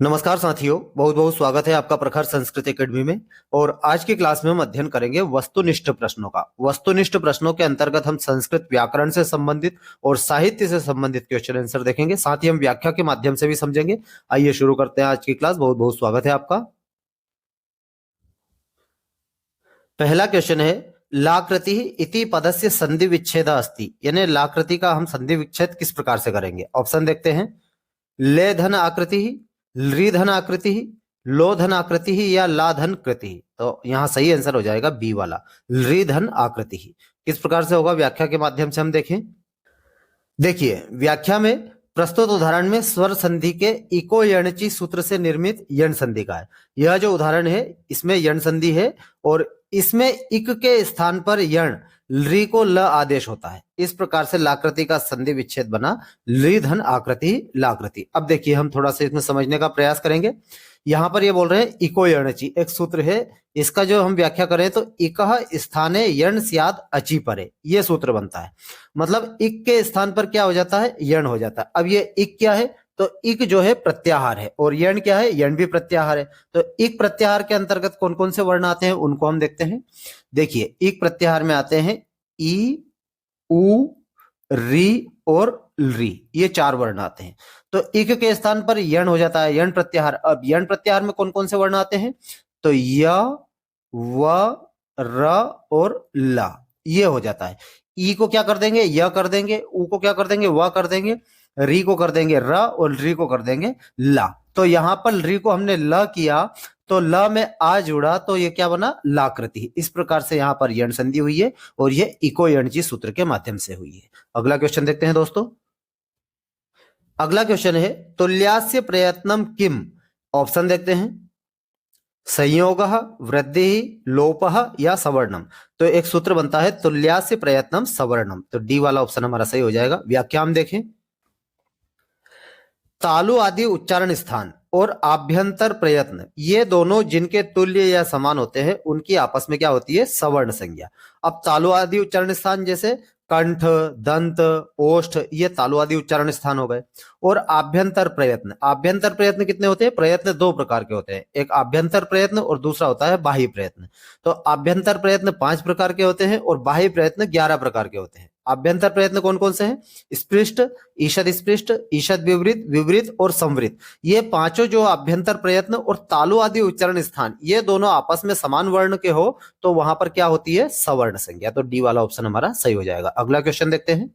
नमस्कार साथियों, बहुत बहुत स्वागत है आपका प्रखर संस्कृत एकेडमी में। और आज की क्लास में हम अध्ययन करेंगे वस्तुनिष्ठ प्रश्नों का। वस्तुनिष्ठ प्रश्नों के अंतर्गत हम संस्कृत व्याकरण से संबंधित और साहित्य से संबंधित क्वेश्चन आंसर देखेंगे, साथ ही हम व्याख्या के माध्यम से भी समझेंगे। आइए शुरू करते हैं आज की क्लास। बहुत बहुत स्वागत है आपका। पहला क्वेश्चन है, लाकृति इति पदस्य संधि विच्छेद अस्ति, यानी लाकृति का हम संधि विच्छेद किस प्रकार से करेंगे। ऑप्शन देखते हैं, ले धन आकृति, ली धन आकृति, लो धन आकृति या ला धन कृति। तो यहां सही आंसर हो जाएगा बी वाला, ली धन आकृति। किस प्रकार से होगा, व्याख्या के माध्यम से हम देखें। देखिए, व्याख्या में प्रस्तुत उदाहरण में स्वर संधि के इको यणची सूत्र से निर्मित यण संधि का है। यह जो उदाहरण है इसमें यण संधि है और इसमें इक के स्थान पर यण ली को ल आदेश होता है। इस प्रकार से लाकृति का संधि विच्छेद बना ली धन आकृति लाकृति। अब देखिए, हम थोड़ा सा इसमें समझने का प्रयास करेंगे। यहां पर ये बोल रहे हैं इको यणची, एक सूत्र है, इसका जो हम व्याख्या करें तो इकह स्थाने यण स्यात् अचि परे, ये सूत्र बनता है। मतलब इक के स्थान पर क्या हो जाता है, यण हो जाता है। अब ये इक क्या है, तो इक जो है प्रत्याहार है और यण क्या है, यण भी प्रत्याहार है। तो इक प्रत्याहार के अंतर्गत कौन कौन से वर्ण आते हैं उनको हम देखते हैं। देखिए, इक प्रत्याहार में आते हैं ई, उ, री और री, ये चार वर्ण आते हैं। तो इक के स्थान पर यण हो जाता है, यण प्रत्याहार। अब यण प्रत्याहार में कौन कौन से वर्ण आते हैं, तो य, व, र और ला, ये हो जाता है। ई को क्या कर देंगे, य कर देंगे, उ को क्या कर देंगे, व कर देंगे, री को कर देंगे र और री को कर देंगे ला। तो यहां पर री को हमने ल किया तो ल में आ जुड़ा तो ये क्या बना, लाकृति। इस प्रकार से यहां पर यण संधि हुई है और ये इको यणची सूत्र के माध्यम से हुई है। अगला क्वेश्चन देखते हैं दोस्तों। अगला क्वेश्चन है, तुल्यास्य प्रयत्नम किम। ऑप्शन देखते हैं, संयोगः, वृद्धि, लोपः या सवर्णम। तो एक सूत्र बनता है तुल्यास्य प्रयत्नम सवर्णम, तो डी वाला ऑप्शन हमारा सही हो जाएगा। व्याख्या हम देखें, तालु आदि उच्चारण स्थान और आभ्यंतर प्रयत्न, ये दोनों जिनके तुल्य या समान होते हैं उनकी आपस में क्या होती है, सवर्ण संज्ञा। अब तालु आदि उच्चारण स्थान जैसे कंठ, दंत, ओष्ठ, ये तालु आदि उच्चारण स्थान हो गए। और आभ्यंतर प्रयत्न, आभ्यंतर प्रयत्न कितने होते हैं, प्रयत्न दो प्रकार के होते हैं, एक आभ्यंतर प्रयत्न और दूसरा होता है बाह्य प्रयत्न। तो आभ्यंतर प्रयत्न 5 प्रकार के होते हैं और बाह्य प्रयत्न 11 प्रकार के होते हैं। आभ्यंतर प्रयत्न कौन कौन से हैं, स्पृष्ट, ईषद स्पृष्ट, ईषद विवृत, विवृत और संवृत। ये पांचों जो आभ्यंतर प्रयत्न और तालु आदि उच्चारण स्थान, ये दोनों आपस में समान वर्ण के हो तो वहां पर क्या होती है, सवर्ण संज्ञा। तो डी वाला ऑप्शन हमारा सही हो जाएगा। अगला क्वेश्चन देखते हैं,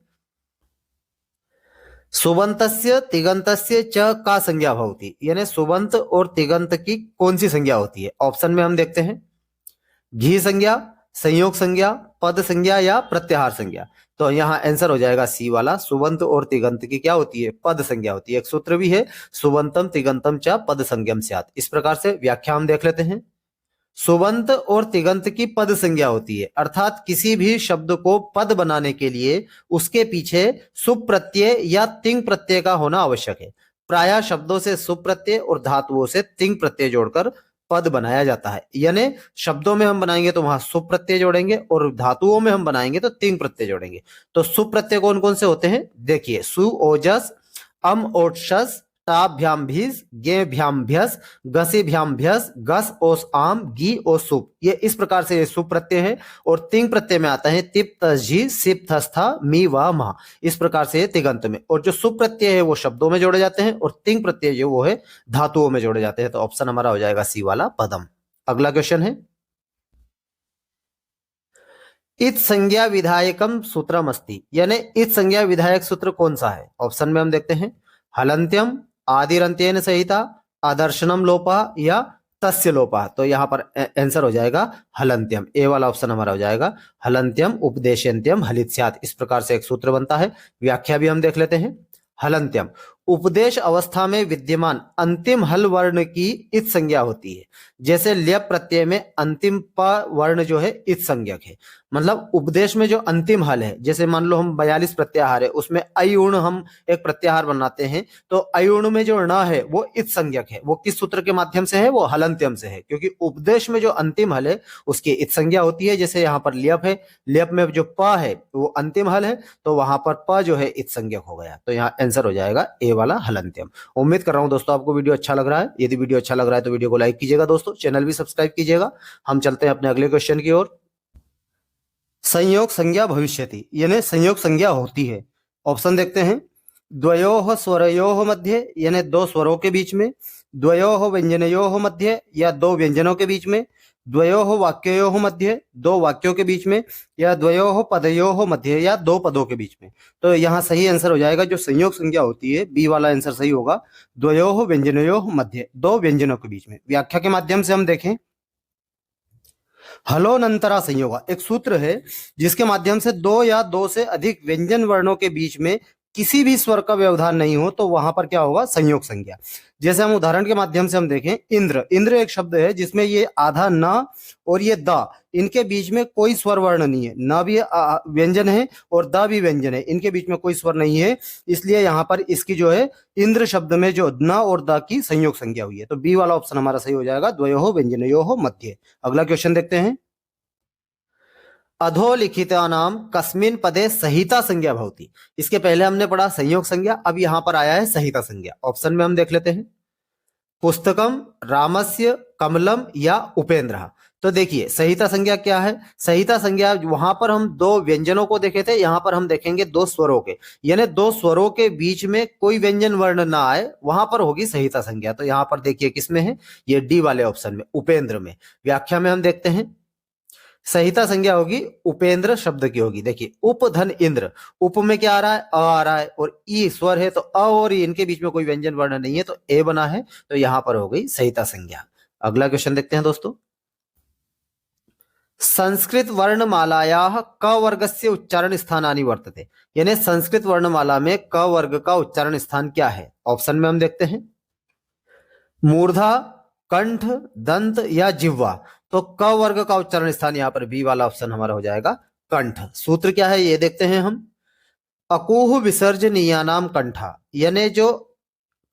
सुबंतस्य तिगंतस्य च का संज्ञा भवति, यानी सुबंत और तिगंत की कौन सी संज्ञा होती है। ऑप्शन में हम देखते हैं, घी संज्ञा, संयोग संज्ञा, पद संज्ञा या प्रत्याहार संज्ञा। तो यहाँ आंसर हो जाएगा सी वाला, सुबंत और तिगंत की क्या होती है, पद संज्ञा होती है। एक सूत्र भी है, सुबंतम तिगंतम च पद संज्ञम स्यात्। इस प्रकार से व्याख्या हम देख लेते हैं। सुबंत और तिगंत की पद संज्ञा होती है, अर्थात किसी भी शब्द को पद बनाने के लिए उसके पीछे सुप प्रत्यय या तिंग प्रत्यय का होना आवश्यक है। प्रायः शब्दों से सुप प्रत्यय और धातुओं से तिंग प्रत्यय जोड़कर पद बनाया जाता है। यानी शब्दों में हम बनाएंगे तो वहां सुप प्रत्यय जोड़ेंगे और धातुओं में हम बनाएंगे तो तिंग प्रत्यय जोड़ेंगे। तो सुप प्रत्यय कौन कौन से होते हैं, देखिए, सु ओजस, अम ओटशस, टाभ्याम भीज, गेभ्याम भ्यस, गसीभ्याम भ्यस, गस ओस आम, गी ओ सुप। ये इस प्रकार से ये सुप प्रत्यय है। और तिंग प्रत्यय में आता है तिप तजी, सिप थस्था, मी व मा। इस प्रकार से तिगंत में। और जो सुप प्रत्यय है वो शब्दों में जोड़े जाते हैं और तिंग प्रत्यय जो वो है धातुओं में जोड़े जाते हैं। तो ऑप्शन हमारा हो जाएगा सी वाला, पदम। अगला क्वेश्चन है, इत संज्ञा विधायकम सूत्रम अस्ति, यानी इत संज्ञा विधायक सूत्र कौन सा है। ऑप्शन में हम देखते हैं, हलंत्यम, आदिरंत्येन सहिता, आदर्शनम लोपा या तस्य लोपा। तो यहां पर आंसर हो जाएगा हलंत्यम, ए वाला ऑप्शन हमारा हो जाएगा, हलंत्यम उपदेशंत्यम हलित स्यात्। इस प्रकार से एक सूत्र बनता है। व्याख्या भी हम देख लेते हैं, हलंत्यम, उपदेश अवस्था में विद्यमान अंतिम हल वर्ण की इत संज्ञा होती है। जैसे ल्यप प्रत्यय में अंतिम प वर्ण जो है इत संज्ञक है। मतलब उपदेश में जो अंतिम हल है, जैसे मान लो हम 42 प्रत्याहार है, उसमें अयुण हम एक प्रत्याहार बनाते हैं तो अयुण में जो ण है वो इत संज्ञक है। वो किस सूत्र के माध्यम से है, वो हलंत्यम से है, क्योंकि उपदेश में जो अंतिम हल है उसकी इत संज्ञा होती है। जैसे यहाँ पर ल्यप है, ल्यप में जो प है वो अंतिम हल है तो वहां पर प जो है इत संज्ञक हो गया। तो यहाँ आंसर हो जाएगा ए वाला हलंत्यम। उम्मीद कर रहा हूं दोस्तों आपको वीडियो अच्छा लग रहा है। यदि वीडियो अच्छा लग रहा है तो वीडियो को लाइक कीजिएगा दोस्तों, चैनल भी सब्सक्राइब कीजिएगा। हम चलते हैं अपने अगले क्वेश्चन की ओर। संयोग संज्ञा भविष्यति यानी संयोग संज्ञा होती है। ऑप्शन देखते हैं। द्वयोः स्वरयोः मध्ये यानी दो स्वरों के बीच में, द्वयोः व्यंजनयोः मध्ये या दो व्यंजनों के बीच में, द्वयोः वाक्ययोः मध्ये दो वाक्यों के बीच में, या द्वयोः पदयोः मध्ये या दो पदों के बीच में। तो यहाँ सही आंसर हो जाएगा जो संयोग संज्ञा होती है, बी वाला आंसर सही होगा। द्वयोः व्यंजनयोः मध्ये दो व्यंजनों के बीच में। व्याख्या के माध्यम से हम देखें, हलोनंतरा संयोग एक सूत्र है जिसके माध्यम से दो या दो से अधिक व्यंजन वर्णों के बीच में किसी भी स्वर का व्यवधान नहीं हो तो वहां पर क्या होगा, संयोग संज्ञा। जैसे हम उदाहरण के माध्यम से हम देखें, इंद्र, इंद्र एक शब्द है जिसमें ये आधा न और ये द, इनके बीच में कोई स्वर वर्ण नहीं है, न भी व्यंजन है और द भी व्यंजन है, इनके बीच में कोई स्वर नहीं है, इसलिए यहाँ पर इसकी जो है इंद्र शब्द में जो न और द की संयोग संज्ञा हुई है। तो बी वाला ऑप्शन हमारा सही हो जाएगा, द्वयोः व्यंजनयोः मध्ये। अगला क्वेश्चन देखते हैं। अधोलिखितानां कस्मिन् पदे सहिता संज्ञा भवति। इसके पहले हमने पढ़ा संयोग संज्ञा, अब यहां पर आया है सहिता संज्ञा। ऑप्शन में हम देख लेते हैं, पुस्तकम, रामस्य, कमलम या उपेंद्र। तो देखिए सहिता संज्ञा क्या है। सहिता संज्ञा वहां पर हम दो व्यंजनों को देखे थे, यहां पर हम देखेंगे दो स्वरों के, यानी दो स्वरों के बीच में कोई व्यंजन वर्ण ना आए, वहां पर होगी सहिता संज्ञा। तो यहां पर देखिए किसमें है, ये डी वाले ऑप्शन में, उपेंद्र में। व्याख्या में हम देखते हैं, सहिता संज्ञा होगी उपेंद्र शब्द की होगी। देखिए उप धन इंद्र, उप में क्या आ रहा है, अ आ रहा है और ई स्वर है, तो अ और ई इनके बीच में कोई व्यंजन वर्ण नहीं है, तो ए बना है, तो यहां पर हो गई सहिता संज्ञा। अगला क्वेश्चन देखते हैं दोस्तों। संस्कृत वर्णमालायाः क वर्गस्य उच्चारण स्थानानि वर्तते, यानी संस्कृत वर्णमाला में क वर्ग का उच्चारण स्थान क्या है। ऑप्शन में हम देखते हैं, मूर्धा, कंठ, दंत या जिह्वा। तो क वर्ग का उच्चारण स्थान यहाँ पर बी वाला ऑप्शन हमारा हो जाएगा, कंठ। सूत्र क्या है ये देखते हैं हम। अकुह विसर्जनीयानाम कंठा, यानी जो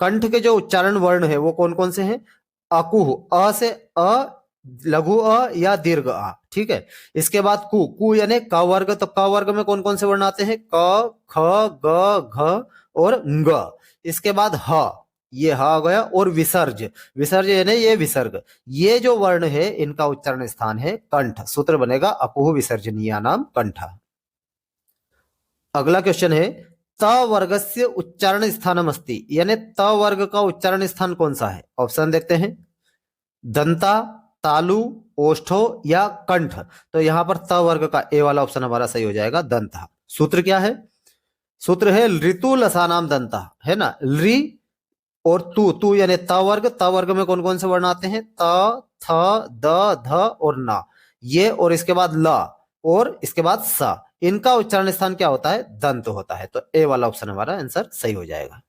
कंठ के जो उच्चारण वर्ण है वो कौन कौन से हैं। अकुह, अ से अ, लघु अ या दीर्घ आ, ठीक है। इसके बाद कु, कु यानी क वर्ग, तो क वर्ग में कौन कौन से वर्ण आते हैं, क, ख, ग, घ और ङ। इसके बाद ह, ये हा गया, और विसर्ज, विसर्ज यानी ये विसर्ग, ये जो वर्ण है इनका उच्चारण स्थान है कंठ। सूत्र बनेगा अपुह विसर्जनीयानाम कंठा। अगला क्वेश्चन है, त वर्गस्य उच्चारण स्थानम अस्ति, यानी त वर्ग का उच्चारण स्थान कौन सा है। ऑप्शन देखते हैं, दंता, तालु, ओष्ठो या कंठ। तो यहां पर त वर्ग का ए वाला ऑप्शन हमारा सही हो जाएगा, दंता। सूत्र क्या है, सूत्र है ऋतु लसानाम दंता, है ना। रि और तू, तू यानी त वर्ग, त वर्ग में कौन कौन से वर्ण आते हैं, त, थ, द, ध और ना, ये, और इसके बाद ल और इसके बाद स, इनका उच्चारण स्थान क्या होता है, दंत होता है। तो ए वाला ऑप्शन हमारा आंसर सही हो जाएगा।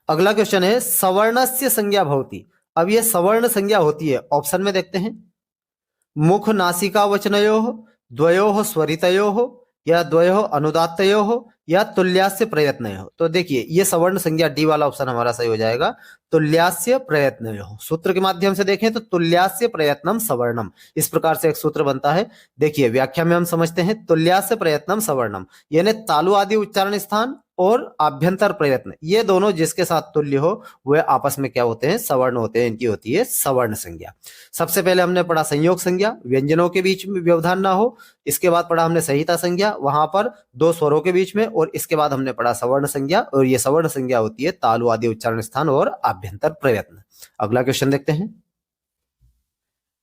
अगला क्वेश्चन है, सवर्णस्य संज्ञा भवति। अब ये सवर्ण संज्ञा होती है, ऑप्शन में देखते हैं, मुख नासिका वचनयोः, द्वयोः स्वरितयोः या द्वयोः अनुदात्तयोः या तुल्यास्य प्रयत्नयोः। तो देखिए ये सवर्ण संज्ञा डी वाला ऑप्शन हमारा सही हो जाएगा, तुल्यास्य प्रयत्नयोः। सूत्र के माध्यम से देखें तो तुल्यास्य प्रयत्नम सवर्णम, इस प्रकार से एक सूत्र बनता है। देखिए व्याख्या में हम समझते हैं, तुल्यास्य प्रयत्नम सवर्णम यानी तालु आदि उच्चारण स्थान और आभ्यंतर प्रयत्न, ये दोनों जिसके साथ तुल्य हो वह आपस में क्या होते हैं, सवर्ण होते हैं, इनकी होती है सवर्ण संज्ञा। सबसे पहले हमने पढ़ा संयोग संज्ञा, व्यंजनों के बीच में व्यवधान ना हो। इसके बाद पढ़ा हमने सहिता संज्ञा, वहां पर दो स्वरों के बीच में, और इसके बाद हमने पढ़ा सवर्ण संज्ञा, और ये सवर्ण संज्ञा होती है तालु आदि उच्चारण स्थान और आभ्यंतर प्रयत्न। अगला क्वेश्चन देखते हैं,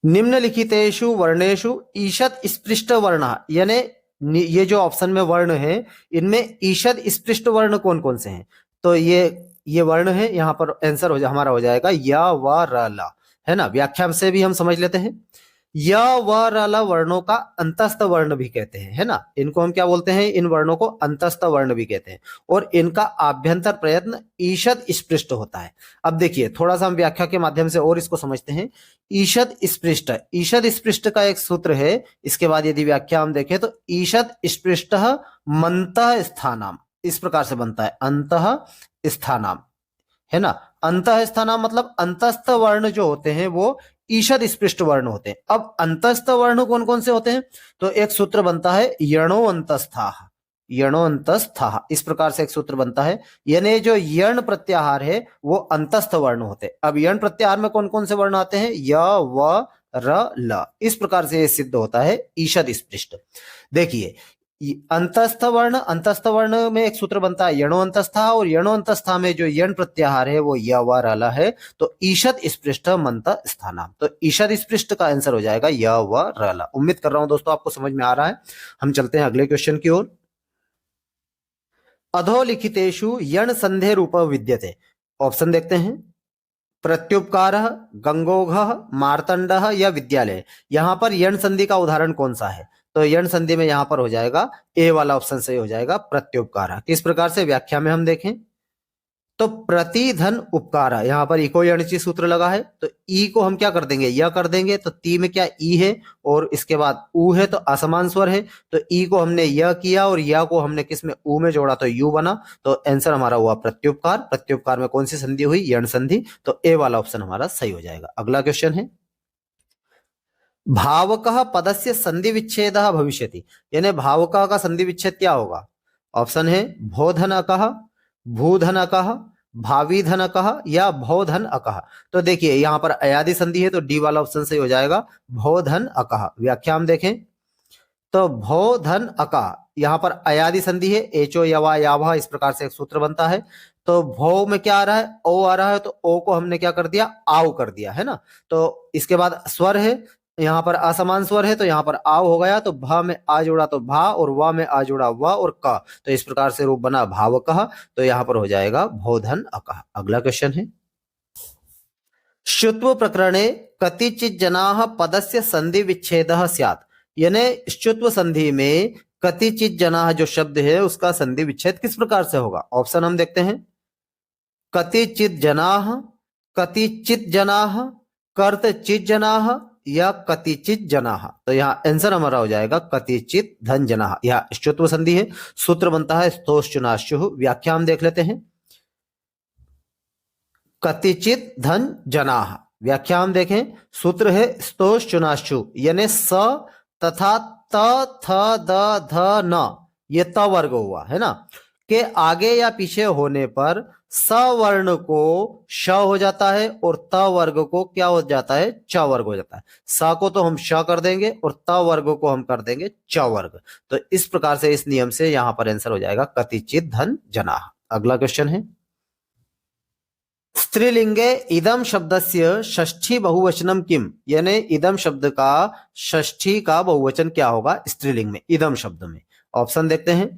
निम्नलिखितेषु वर्णेषु ईषद स्पृष्ट वर्ण, यानी ये जो ऑप्शन में वर्ण है इनमें ईषद स्पृष्ट वर्ण कौन कौन से हैं। तो ये वर्ण है, यहाँ पर आंसर हमारा हो जाएगा या व र ला, है ना। व्याख्या से भी हम समझ लेते हैं, य व र ल वर्णों का अंतस्थ वर्ण भी कहते हैं, है ना। इनको हम क्या बोलते हैं, इन वर्णों को अंतस्थ वर्ण भी कहते हैं, और इनका आभ्यंतर प्रयत्न ईषद स्पृष्ट होता है। अब देखिए थोड़ा सा हम व्याख्या के माध्यम से और इसको समझते हैं। ईषद स्पृष्ट, ईषद स्पृष्ट का एक सूत्र है, इसके बाद यदि व्याख्या हम देखें तो ईषद स्पृष्ट मंतः स्थानाम, इस प्रकार से बनता है, अंतः स्थानाम, है ना। अंतः स्थानाम मतलब अंतस्थ वर्ण जो होते हैं वो ईषद स्पृष्ट वर्ण होते हैं। अब अंतस्थ वर्ण कौन कौन से होते हैं, तो एक सूत्र बनता है यणो अंतस्थाः, यणोन्तस्थः, इस प्रकार से एक सूत्र बनता है। यानी जो यण प्रत्याहार है वो अंतस्थ वर्ण होते हैं। अब यण प्रत्याहार में कौन कौन से वर्ण आते हैं? य, व, र, ल। इस प्रकार से ये सिद्ध होता है ईषद स्पृष्ट। देखिए अंतस्थ वर्ण में एक सूत्र बनता है यणो अंतस्था, और यणो अंतस्था में जो यण प्रत्याहार है वो य, व, र, ल है। तो ईषद स्पृष्ट मंत स्थानाम, तो ईषद स्पृष्ट का आंसर हो जाएगा य, व, र, ल। उम्मीद कर रहा हूं दोस्तों आपको समझ में आ रहा है। हम चलते हैं अगले क्वेश्चन की ओर। अधोलिखितेषु यण संधे रूप विद्यते। ऑप्शन देखते हैं। प्रत्युपकार, गंगोघ, मार्तंड या विद्यालय। यहां पर यण संधि का उदाहरण कौन सा है? तो यण संधि में यहां पर हो जाएगा ए वाला ऑप्शन सही हो जाएगा, प्रत्युपकार। किस प्रकार से? व्याख्या में हम देखें तो प्रतिधन उपकार, यहां पर इको यणची सूत्र लगा है, तो ई को हम क्या कर देंगे? यह कर देंगे। तो ती में क्या ई है और इसके बाद ऊ है, तो असमान स्वर है। तो ई को हमने यह किया और या को हमने किस में? ऊ में जोड़ा, तो यू बना। तो आंसर हमारा हुआ प्रत्युपकार। प्रत्युपकार में कौन सी संधि हुई? यण संधि। तो ए वाला ऑप्शन हमारा सही हो जाएगा। अगला क्वेश्चन है भावकः पदस्य संधि विच्छेद भविष्यति। यानी भावक का संधि विच्छेद क्या होगा? ऑप्शन है भोधनकः, भूधनकः, भावीधनकः या भोधनकः। तो देखिए यहां पर अयादि संधि है, तो डी वाला ऑप्शन सही हो जाएगा, भोधनकः। व्याख्या हम देखें तो भोधनकः, यहां पर अयादि संधि है, एचो यवा यावा, इस प्रकार से एक सूत्र बनता है। तो भो में क्या आ रहा है? ओ आ रहा है, तो ओ को हमने क्या कर दिया? आव कर दिया है ना। तो इसके बाद स्वर है, यहाँ पर असमान स्वर है, तो यहाँ पर आव हो गया। तो भ में आ जोड़ा तो भा, और व में आ जोड़ा व और क, तो इस प्रकार से रूप बना भावकः। तो यहाँ पर हो जाएगा भोधनकः। अगला क्वेश्चन है श्रुत्व प्रकरणे कतिचित् जनाः पदस्य संधि विच्छेदः स्यात्। यानी श्रुत्व संधि में कतिचित् जनाः जो शब्द है उसका संधि विच्छेद किस प्रकार से होगा? ऑप्शन हम देखते हैं। कतिचित् जनाः, कतिचित् जनाः, कर्तचित् जनाः या कतिचित् जनाः। तो यहाँ आंसर हमारा हो जाएगा कतिचित् धन जनाः। यह श्रुत्व संधि है, सूत्र बनता है स्तोश्चुनाश्चुः। व्याख्या हम देख लेते हैं। कतिचित् धन जनाः, व्याख्या हम देखें, सूत्र है स्तोश्चुनाश्चु, यानी स तथा त, थ, द, ध, न, ये त वर्ग हुआ है ना, के आगे या पीछे होने पर स वर्ण को श हो जाता है और त वर्ग को क्या हो जाता है? च वर्ग हो जाता है। स को तो हम श कर देंगे और त वर्ग को हम कर देंगे च वर्ग। तो इस प्रकार से इस नियम से यहां पर आंसर हो जाएगा कतिचित् धन जनाः। अगला क्वेश्चन है स्त्रीलिंगे इदम शब्दस्य षष्ठी बहुवचनम किम। यानी इदम शब्द का षष्ठी का बहुवचन क्या होगा स्त्रीलिंग में, इदम शब्द में? ऑप्शन देखते हैं।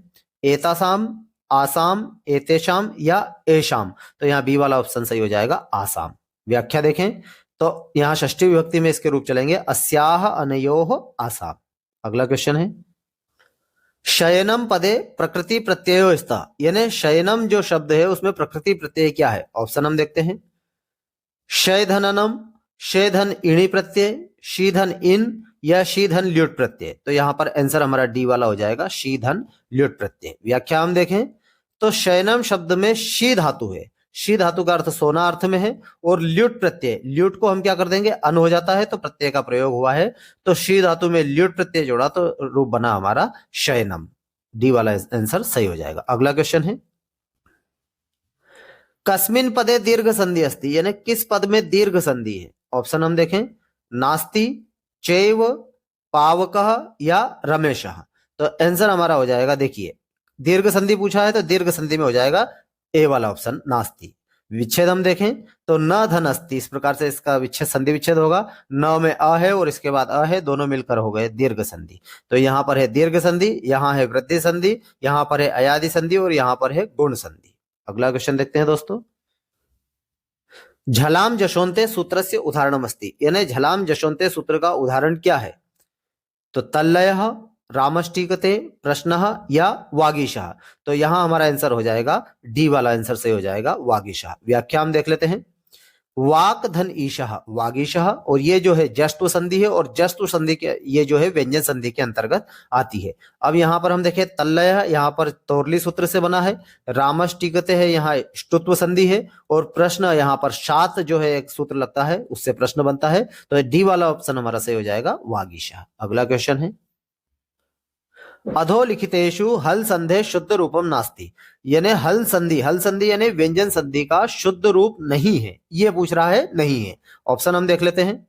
एतासाम, आसाम, एतेशाम या एशाम। तो यहाँ बी वाला ऑप्शन सही हो जाएगा, आसाम। व्याख्या देखें तो यहाँ षष्ठी विभक्ति में इसके रूप चलेंगे, अस्याह अनयोः आसाम। अगला क्वेश्चन है शयनम पदे प्रकृति प्रत्ययो स्तः। यानी शयनम जो शब्द है उसमें प्रकृति प्रत्यय क्या है? ऑप्शन हम देखते हैं। शयधननम, शेधन इणी प्रत्यय, शीधन इन या शीधन ल्युट प्रत्यय। तो यहां पर आंसर हमारा डी वाला हो जाएगा, शीधन ल्युट प्रत्यय। व्याख्या हम देखें तो शयनम शब्द में शी धातु है, शी धातु का अर्थ सोना अर्थ में है, और ल्युट प्रत्यय, ल्युट को हम क्या कर देंगे? अन हो जाता है, तो प्रत्यय का प्रयोग हुआ है, तो शी धातु में ल्युट प्रत्यय जोड़ा तो रूप बना हमारा शयनम। डी वाला आंसर सही हो जाएगा। अगला क्वेश्चन है कस्मिन पदे दीर्घ संधि अस्ति। यानी किस पद में दीर्घ संधि है? ऑप्शन हम देखें। नास्ति, चैव, पावकः या रमेशः। तो आंसर हमारा हो जाएगा, देखिए दीर्घ संधि पूछा है तो दीर्घ संधि में हो जाएगा ए वाला ऑप्शन, नास्ति। विच्छेद हम देखें तो न धन अस्ति, इस प्रकार से इसका विच्छेद संधि विच्छेद होगा। न में अ है और इसके बाद अ है, दोनों मिलकर हो गए दीर्घ संधि। तो यहाँ पर है दीर्घ संधि, यहाँ है वृद्धि संधि, यहाँ पर है अयादि संधि और यहाँ पर है गुण संधि। अगला क्वेश्चन देखते हैं दोस्तों झलाम जशोन्ते सूत्र से उदाहरणम अस्ति। यानी झलाम जशोन्ते सूत्र का उदाहरण क्या है? तो तल्लयः, रामष्टिकते, प्रश्नः या वागीशः। तो यहां हमारा आंसर हो जाएगा डी वाला आंसर सही हो जाएगा, वागीशः। व्याख्या हम देख लेते हैं। वाक धन ईशः, वागीशः, और ये जो है जष्टु संधि है, और जष्टु संधि के ये जो है व्यंजन संधि के अंतर्गत आती है। अब यहाँ पर हम देखें तल्लय, यहाँ पर तोरली सूत्र से बना है, रामष्टिकते है यहाँ ष्टुत्व संधि है, और प्रश्न यहाँ पर शात जो है एक सूत्र लगता है उससे प्रश्न बनता है। तो डी वाला ऑप्शन हमारा सही हो जाएगा, वागीशः। अगला क्वेश्चन है अधोलिखितेषु हल संधे शुद्ध रूपम नास्ति, यानी हल संधि यानी व्यंजन संधि का शुद्ध रूप नहीं है, ये पूछ रहा है, नहीं है। ऑप्शन हम देख लेते हैं।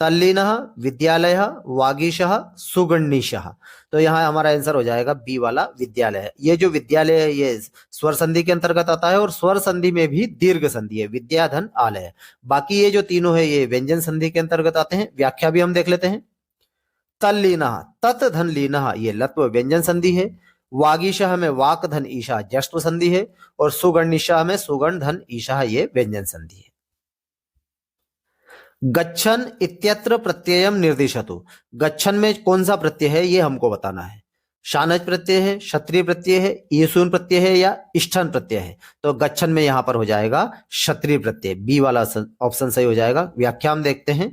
तल्लीनः, विद्यालयः, वागीशः, सुगण्णीशः। तो यहाँ हमारा आंसर हो जाएगा बी वाला विद्यालय है। ये जो विद्यालय है ये स्वर संधि के अंतर्गत आता है और स्वर संधि में भी दीर्घ संधि है, विद्या धन आलय। बाकी ये जो तीनों है ये व्यंजन संधि के अंतर्गत आते हैं। व्याख्या भी हम देख लेते हैं। तल्लीनः, तत् धन लीनः, ये लत्व व्यंजन संधि है। वागीशः में वाक धन ईशा जश्व संधि है और सुगण्णीशः में सुगण धन ईशा ये व्यंजन संधि है। गच्छन इत्यत्र प्रत्ययम निर्दिशतु, गच्छन में कौन सा प्रत्यय है ये हमको बताना है। शानच प्रत्यय है, क्षत्रिय प्रत्यय है, ईसून प्रत्यय है या इष्ठन प्रत्यय है। तो गच्छन में यहां पर हो जाएगा क्षत्रिय प्रत्यय, बी वाला ऑप्शन सही हो जाएगा। व्याख्या हम देखते हैं।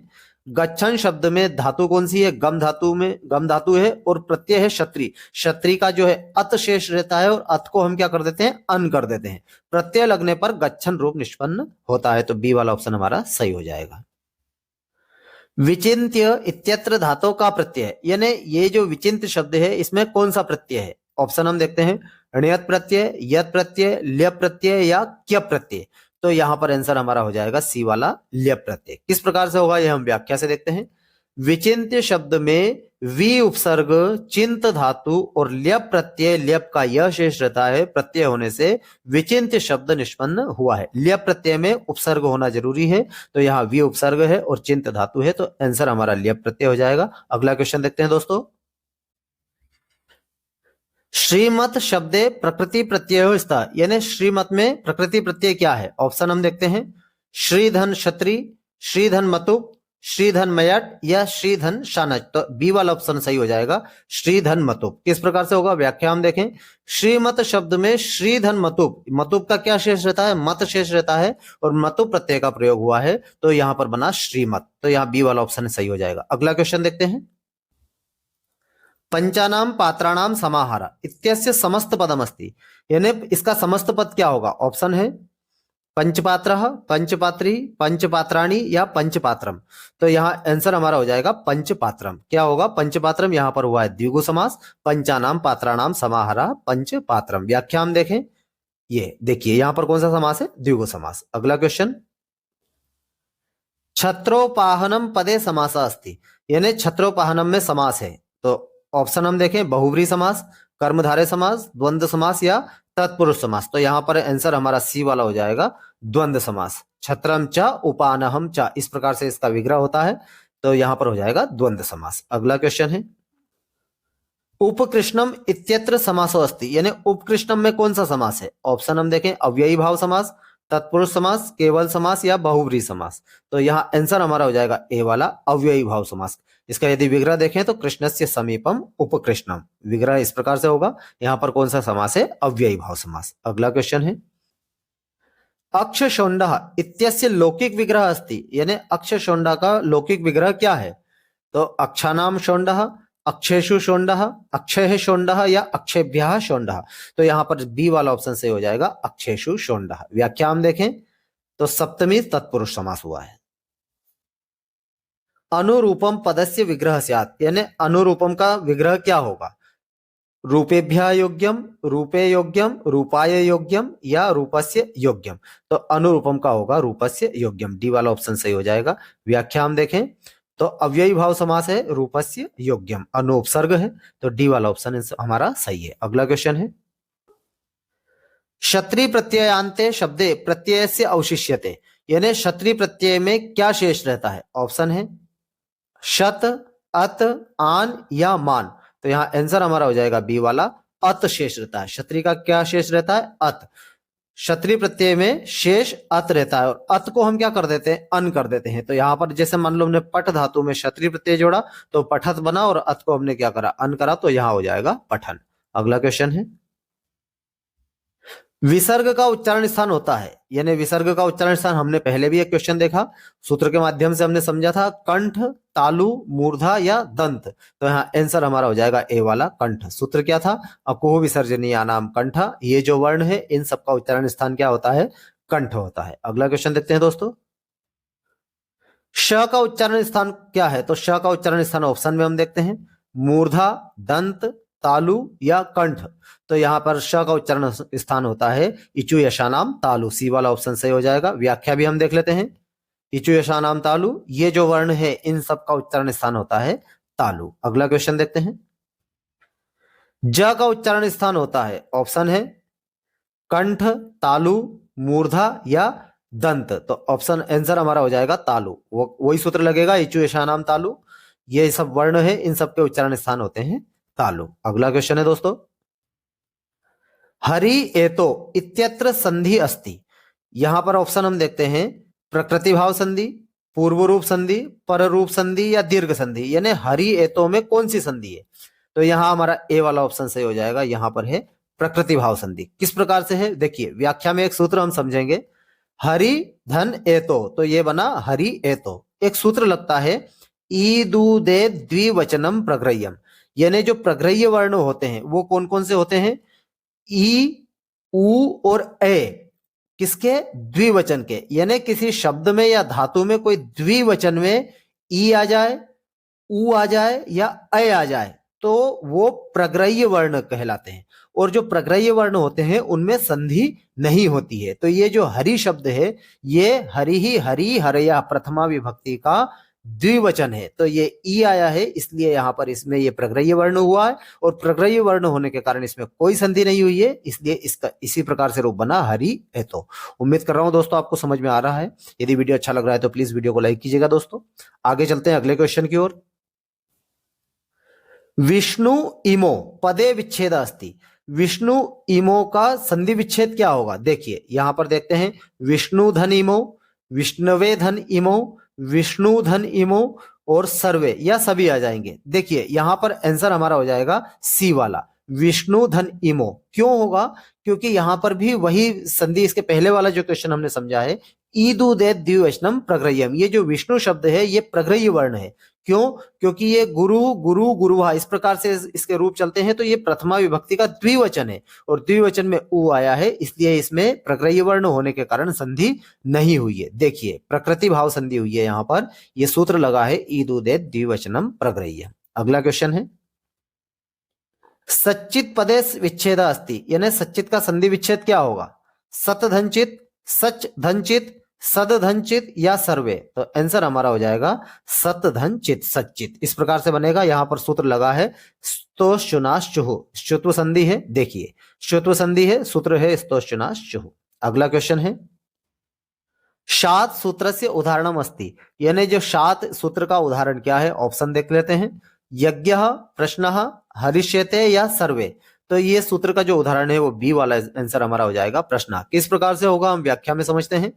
गच्छन शब्द में धातु कौन सी है, गम धातु में गम धातु है और प्रत्यय है क्षत्रिय। क्षत्रिय का जो है अत शेष रहता है और अत को हम क्या कर देते हैं, अन कर देते हैं। प्रत्यय लगने पर गच्छन रूप निष्पन्न होता है, तो बी वाला ऑप्शन हमारा सही हो जाएगा। विचिन्त्य इत्यत्र धातु का प्रत्यय, यानी ये जो विचिन्त शब्द है इसमें कौन सा प्रत्यय है। ऑप्शन हम देखते हैं। ण्यत प्रत्यय, यत प्रत्यय, ल्यप प्रत्यय या क्यप प्रत्यय। तो यहां पर आंसर हमारा हो जाएगा सी वाला ल्यप प्रत्यय। किस प्रकार से होगा ये हम व्याख्या से देखते हैं। विचिन्त्य शब्द में वी उपसर्ग, चिंत धातु और ल्यप प्रत्यय, ल्यप का यह शेष रहता है, प्रत्यय होने से विचिन्त्य शब्द निष्पन्न हुआ है। ल्यप प्रत्यय में उपसर्ग होना जरूरी है, तो यहाँ वी उपसर्ग है और चिंत धातु है, तो आंसर हमारा ल्यप प्रत्यय हो जाएगा। अगला क्वेश्चन देखते हैं दोस्तों। श्रीमत शब्दे प्रकृति प्रत्यय स्था, यानी श्रीमत में प्रकृति प्रत्यय क्या है। ऑप्शन हम देखते हैं। श्रीधन क्षत्रि, श्रीधन मतुप, श्रीधन मयट या श्रीधन शानच। तो बी वाला ऑप्शन सही हो जाएगा, श्रीधन मतुप। किस प्रकार से होगा, व्याख्या हम देखें। श्रीमत शब्द में श्रीधन मतुप, मतुप का क्या शेष रहता है, मत शेष रहता है और मतुप प्रत्यय का प्रयोग हुआ है, तो यहां पर बना श्रीमत, तो यहाँ बी वाला ऑप्शन सही हो जाएगा। अगला क्वेश्चन देखते हैं। पंचानाम पात्राणाम समाहार इत्यस्य समस्त पदम अस्ति, यानी इसका समस्त पद क्या होगा। ऑप्शन है पंचपात्र, पंचपात्री, पंचपात्राणी या पंचपात्रम। तो यहाँ आंसर हमारा हो जाएगा पंचपात्रम। क्या होगा, पंचपात्रम। यहाँ पर हुआ है द्विगु समास। पंचानाम पात्राणाम समाहारा पंचपात्रम। व्याख्या हम देखें। ये देखिए यहाँ पर कौन सा समास है, द्विगु समास। अगला क्वेश्चन। छत्रोपाहनम पदे समास अस्ति, यानी छत्रोपाहनम में समास है, तो ऑप्शन हम देखें। बहुव्रीहि समास, कर्मधारय समास, द्वंद्व समास या तत्पुरुष समास। तो यहां पर आंसर हमारा सी वाला हो जाएगा, द्वंद्व समास। छत्रम च उपानहम च, इस प्रकार से इसका विग्रह होता है, तो यहां पर हो जाएगा द्वंद्व समास। अगला क्वेश्चन है। उपकृष्णम इत्यत्र समासो अस्ति, यानी उपकृष्णम में कौन सा समास है। ऑप्शन हम देखें। अव्ययी भाव समास, तत्पुरुष समास, केवल समास या बहुव्रीहि समास। तो यहाँ आंसर हमारा हो जाएगा ए वाला अव्ययी भाव समास। इसका यदि विग्रह देखें तो कृष्णस्य समीपम उपकृष्णम, विग्रह इस प्रकार से होगा। यहाँ पर कौन सा समास है, अव्ययी भाव समास। अगला क्वेश्चन है। अक्षशोंडः इत्यस्य लौकिक विग्रह अस्ति, यानी अक्षशोंडा का लौकिक विग्रह क्या है। तो अक्षानाम शोंडः, अक्षेषु शोंडः, अक्षय शोंडः या अक्षेभ्यः शोंडः। तो यहाँ पर बी वाला ऑप्शन से हो जाएगा अक्षेषु शोंडः। व्याख्या हम देखें तो सप्तमी तत्पुरुष समास हुआ है। अनुरूपम पदस्य विग्रह स्यात्, यानी अनुरूपम का विग्रह क्या होगा। रूपेभ्यः योग्यम, रूपे योग्यम, रूपाय योग्यम या रूपस्य योग्यम। तो अनुरूपम का होगा रूपस्य योग्यम, डी वाला ऑप्शन सही हो जाएगा। व्याख्या हम देखें तो अव्ययी भाव समास है, रूपस्य योग्यम, अनुपसर्ग है, तो डी वाला ऑप्शन हमारा सही है। अगला क्वेश्चन है। क्षत्रिय प्रत्ययांते शब्दे प्रत्ययस्य अवशिष्यते, यानी क्षत्रिय प्रत्यय में क्या शेष रहता है। ऑप्शन है शत, अत, आन या मान। तो यहाँ आंसर हमारा हो जाएगा बी वाला, अत शेष रहता है। क्षत्रिय का क्या शेष रहता है, अत। क्षत्रिय प्रत्यय में शेष अत रहता है और अत को हम क्या कर देते हैं, अन कर देते हैं। तो यहाँ पर जैसे मान लो हमने पठ धातु में क्षत्रिय प्रत्यय जोड़ा तो पठत बना और अत को हमने क्या करा, अन करा, तो यहाँ हो जाएगा पठन। अगला क्वेश्चन है। विसर्ग का उच्चारण स्थान होता है, यानी विसर्ग का उच्चारण स्थान हमने पहले भी एक क्वेश्चन देखा, सूत्र के माध्यम से हमने समझा था, कंठ, तालु, मूर्धा या दंत। तो यहाँ आंसर हमारा हो जाएगा ए वाला कंठ। सूत्र क्या था, अकुह विसर्जनीय नाम कंठ। ये जो वर्ण है इन सबका उच्चारण स्थान क्या होता है, कंठ होता है। अगला क्वेश्चन देखते हैं दोस्तों। श का उच्चारण स्थान क्या है, तो श का उच्चारण स्थान ऑप्शन में हम देखते हैं। मूर्धा, दंत, तालु या कंठ, तो यहाँ पर श का उच्चारण स्थान होता है इचु यशानाम तालु, सी वाला ऑप्शन सही हो जाएगा। व्याख्या भी हम देख लेते हैं। इचु यशानाम तालु, ये जो वर्ण है इन सब का उच्चारण स्थान होता है तालु। अगला क्वेश्चन देखते हैं। ज का उच्चारण स्थान होता है, ऑप्शन है कंठ, तालु, मूर्धा या दंत, तो ऑप्शन आंसर हमारा हो जाएगा तालु। वही सूत्र लगेगा इचु यशानाम तालु, ये सब वर्ण है इन सब के उच्चारण स्थान होते हैं तालु। अगला क्वेश्चन है दोस्तों, हरि एतो इत्यत्र संधि अस्ति, यहां पर ऑप्शन हम देखते हैं प्रकृति भाव संधि, पूर्व रूप संधि, पर रूप संधि या दीर्घ संधि, यानी हरि एतो में कौन सी संधि है, तो यहां हमारा ए वाला ऑप्शन सही हो जाएगा। यहां पर है प्रकृति भाव संधि। किस प्रकार से है, देखिए व्याख्या में एक सूत्र हम समझेंगे, हरि धन एतो, तो ये बना हरि एतो। एक सूत्र लगता है ईदुदे द्विवचनम प्रग्रह्यम, यानी जो प्रग्रह्य वर्ण होते हैं वो कौन कौन से होते हैं, ई, उ और ए, किसके, द्विवचन के, यानी किसी शब्द में या धातु में कोई द्विवचन में ई आ जाए, उ आ जाए या ए आ जाए तो वो प्रग्रह्य वर्ण कहलाते हैं। और जो प्रग्रह्य वर्ण होते हैं उनमें संधि नहीं होती है। तो ये जो हरि शब्द है ये हरि ही हरि हरया प्रथमा विभक्ति का द्विवचन है, तो ये ई आया है, इसलिए यहां पर इसमें ये प्रग्रह्य वर्ण हुआ है और प्रग्रह्य वर्ण होने के कारण इसमें कोई संधि नहीं हुई है, इसलिए इसका इसी प्रकार से रूप बना हरि है। तो उम्मीद कर रहा हूं दोस्तों आपको समझ में आ रहा है। यदि वीडियो अच्छा लग रहा है तो प्लीज वीडियो को लाइक कीजिएगा दोस्तों। आगे चलते हैं अगले क्वेश्चन की ओर। विष्णु इमो पदे विच्छेद अस्ति, विष्णु इमो का संधि विच्छेद क्या होगा, देखिए यहां पर देखते हैं विष्णु धन इमो, विष्णवे धन इमो, विष्णु धन इमो और सर्वे या सभी आ जाएंगे। देखिए यहां पर आंसर हमारा हो जाएगा सी वाला विष्णु धन इमो। क्यों होगा, क्योंकि यहां पर भी वही संधि, इसके पहले वाला जो क्वेश्चन हमने समझा है ईदुदे द्विवचनम प्रग्रह्यम, ये जो विष्णु शब्द है ये प्रग्रह्य वर्ण है। क्यों, क्योंकि ये गुरु गुरु गुरुहा इस प्रकार से इसके रूप चलते हैं, तो ये प्रथमा विभक्ति का द्विवचन है और द्विवचन में उ आया है, इसलिए इसमें प्रग्रह्य वर्ण होने के कारण संधि नहीं हुई है। देखिए प्रकृति भाव संधि हुई है, यहां पर यह सूत्र लगा है ईदुदे द्विवचनम प्रग्रह्य। अगला क्वेश्चन है, सच्चित पदे विच्छेद अस्ति, यानी सच्चित का संधि विच्छेद क्या होगा, सत धनचित, सच धनचित, सद धनचित या सर्वे, तो आंसर हमारा हो जाएगा सत धनचित सच्चित। इस प्रकार से बनेगा। यहां पर सूत्र लगा है स्तोश्चुनाश्चुः, श्चुत्व संधि है, देखिए श्चुत्व संधि है, सूत्र है स्तोश्चुनाश्चुः। अगला क्वेश्चन है, शात सूत्र से उदाहरणम अस्ति, यानी जो शात सूत्र का उदाहरण क्या है, ऑप्शन देख लेते हैं, यज्ञ, प्रश्न, हरिष्यते या सर्वे, तो ये सूत्र का जो उदाहरण है वो बी वाला आंसर हमारा हो जाएगा प्रश्न। किस प्रकार से होगा हम व्याख्या में समझते हैं।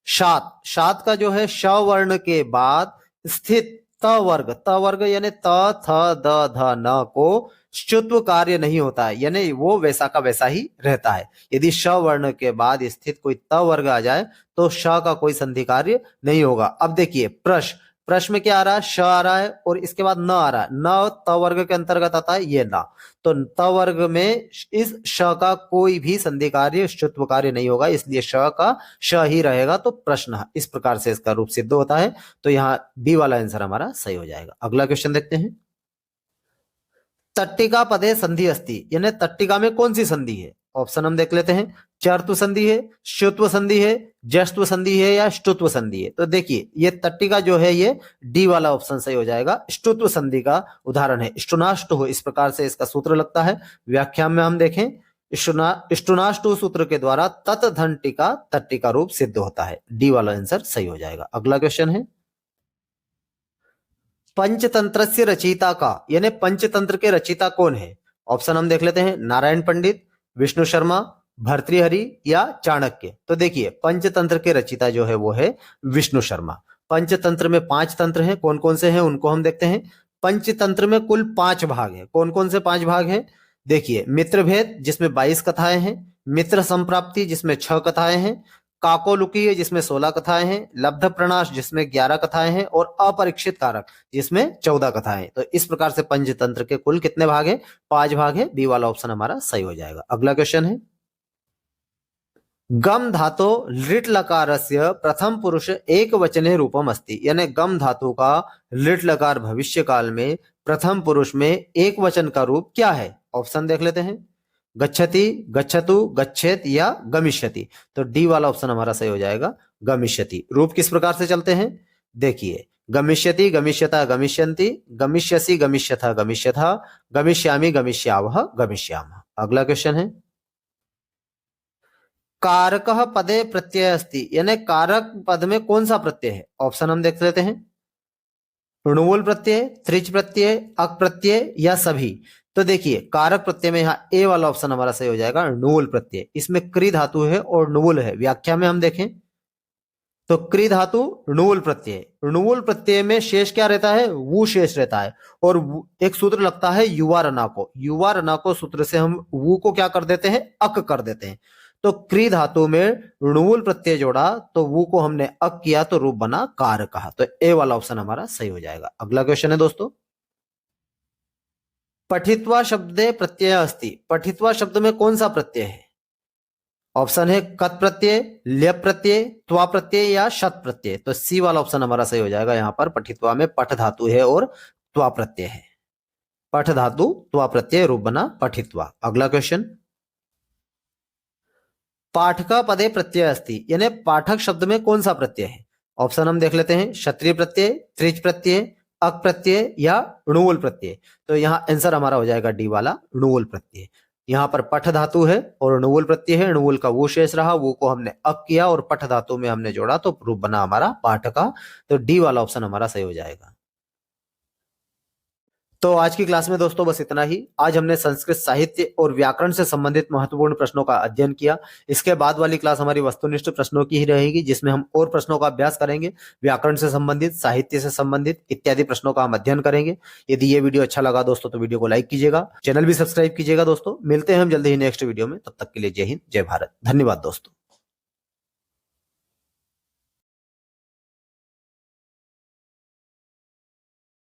शात, शात का जो है श वर्ण के बाद स्थित त वर्ग यानी त थ द ध न को श्चुत्व कार्य नहीं होता है, यानी वो वैसा का वैसा ही रहता है। यदि श वर्ण के बाद स्थित कोई त वर्ग आ जाए तो श का कोई संधि कार्य नहीं होगा। अब देखिए प्रश्न में क्या आ रहा है, श आ रहा है और इसके बाद न आ रहा है, न त वर्ग के अंतर्गत आता है, ये ना, तो त वर्ग में इस श का कोई भी संधि कार्य श्चुत्व कार्य नहीं होगा, इसलिए श का श ही रहेगा, तो प्रश्न इस प्रकार से इसका रूप सिद्ध होता है। तो यहाँ बी वाला आंसर हमारा सही हो जाएगा। अगला क्वेश्चन देखते हैं, तट्टिका पदे संधि अस्ति, यानी तट्टिका में कौन सी संधि है, ऑप्शन हम देख लेते हैं, चर्त्व संधि है, श्चुत्व संधि है, जश्त्व संधि है या ष्टुत्व संधि है। तो देखिए ये तट्टिका जो है ये डी वाला ऑप्शन सही हो जाएगा। ष्टुत्व संधि का उदाहरण है ष्टुनाष्टु, इस प्रकार से इसका सूत्र लगता है। व्याख्या में हम देखें, ष्टुनाष्टु सूत्र के द्वारा तत् धन टिका तट्टिका रूप सिद्ध होता है, डी वाला आंसर सही हो जाएगा। अगला क्वेश्चन है, पंचतंत्र से रचयिता का, यानी पंचतंत्र के रचयिता कौन है, ऑप्शन हम देख लेते हैं, नारायण पंडित, विष्णु शर्मा, भर्तृहरि या चाणक्य। तो देखिए पंचतंत्र के रचयिता जो है वो है विष्णु शर्मा। पंचतंत्र में 5 तंत्र हैं, कौन कौन से हैं उनको हम देखते हैं। पंचतंत्र में कुल 5 भाग हैं, कौन कौन से 5 भाग हैं, देखिए मित्र भेद जिसमें 22 कथाएं हैं, मित्र संप्राप्ति जिसमें 6 कथाएं हैं, काकोलुकी है जिसमें 16 कथाएं हैं, लब्ध प्रणाश जिसमें 11 कथाएं हैं और अपरीक्षित कारक जिसमें 14 कथाएं हैं। तो इस प्रकार से पंचतंत्र के कुल कितने भाग हैं, 5 भाग है, बी वाला ऑप्शन हमारा सही हो जाएगा। अगला क्वेश्चन है, गम धातो लिट लकारस्य प्रथम पुरुष एक वचने रूपम अस्ति, यानी गम धातु का लिट लकार भविष्य काल में प्रथम पुरुष में एक वचन का रूप क्या है? ऑप्शन देख लेते हैं, गच्छति, गच्छतु, गच्छेत या गमिष्यति। तो डी वाला ऑप्शन हमारा सही हो जाएगा, गमिष्यति। रूप किस प्रकार से चलते हैं? देखिए, गमिष्यति, गमिष्यता, गमिष्यन्ति, गमिष्यसि, गमिष्यथा, गमिष्यथा, गमिष्यामि, गमिष्यावः, गमिष्यामः। अगला क्वेश्चन है, कारकः पदे प्रत्यय अस्ति, यानी कारक पद में कौन सा प्रत्यय है? ऑप्शन हम देख लेते हैं, ऋणमूल प्रत्यय, त्रिच प्रत्यय, अक प्रत्यय या सभी। तो देखिए, कारक प्रत्यय में यहाँ ए वाला ऑप्शन हमारा सही हो जाएगा, ऋणमूल प्रत्यय। इसमें क्री धातु है और नुवुल है। व्याख्या में हम देखें तो क्री धातु, ऋणमूल प्रत्यय। ऋणमूल प्रत्यय में शेष क्या रहता है? वु शेष रहता है। और एक सूत्र लगता है युवा रना को। युवा रना को सूत्र से हम वु को क्या कर देते हैं? अक कर देते हैं। तो क्री धातु में ऋणमूल प्रत्यय जोड़ा तो वु को हमने अक किया तो रूप बना कार कहा। तो ए वाला ऑप्शन हमारा सही हो जाएगा। अगला क्वेश्चन है दोस्तों, पठित्वा शब्दे प्रत्यय अस्ति। पठित्वा शब्द में कौन सा प्रत्यय है? ऑप्शन है कत प्रत्यय, ल्यप प्रत्यय, त्वा प्रत्यय या शत प्रत्यय। तो सी वाला ऑप्शन हमारा सही हो जाएगा। यहां पर पठित्वा में पठ धातु है और त्वा प्रत्यय है। पठ धातु, त्वा प्रत्यय, रूप बना पठित्वा। अगला क्वेश्चन, पाठक पदे प्रत्यय अस्ति, यानी पाठक शब्द में कौन सा प्रत्यय है? ऑप्शन हम देख लेते हैं, क्षत्रिय प्रत्यय, त्रिच प्रत्यय, अक प्रत्यय या ऋणमूल प्रत्यय। तो यहाँ आंसर हमारा हो जाएगा डी वाला, ऋणमूल प्रत्यय। यहाँ पर पठ धातु है और ऋणमूल प्रत्यय है। ऋणमूल का वो शेष रहा, वो को हमने अक किया और पठ धातु में हमने जोड़ा तो रूप बना हमारा पाठका। तो डी वाला ऑप्शन हमारा सही हो जाएगा। तो आज की क्लास में दोस्तों बस इतना ही। आज हमने संस्कृत साहित्य और व्याकरण से संबंधित महत्वपूर्ण प्रश्नों का अध्ययन किया। इसके बाद वाली क्लास हमारी वस्तुनिष्ठ प्रश्नों की ही रहेगी, जिसमें हम और प्रश्नों का अभ्यास करेंगे। व्याकरण से संबंधित, साहित्य से संबंधित इत्यादि प्रश्नों का हम अध्ययन करेंगे। यदि ये वीडियो अच्छा लगा दोस्तों तो वीडियो को लाइक कीजिएगा, चैनल भी सब्सक्राइब कीजिएगा दोस्तों। मिलते हैं हम जल्दी ही नेक्स्ट वीडियो में। तब तक के लिए जय हिंद, जय भारत। धन्यवाद दोस्तों।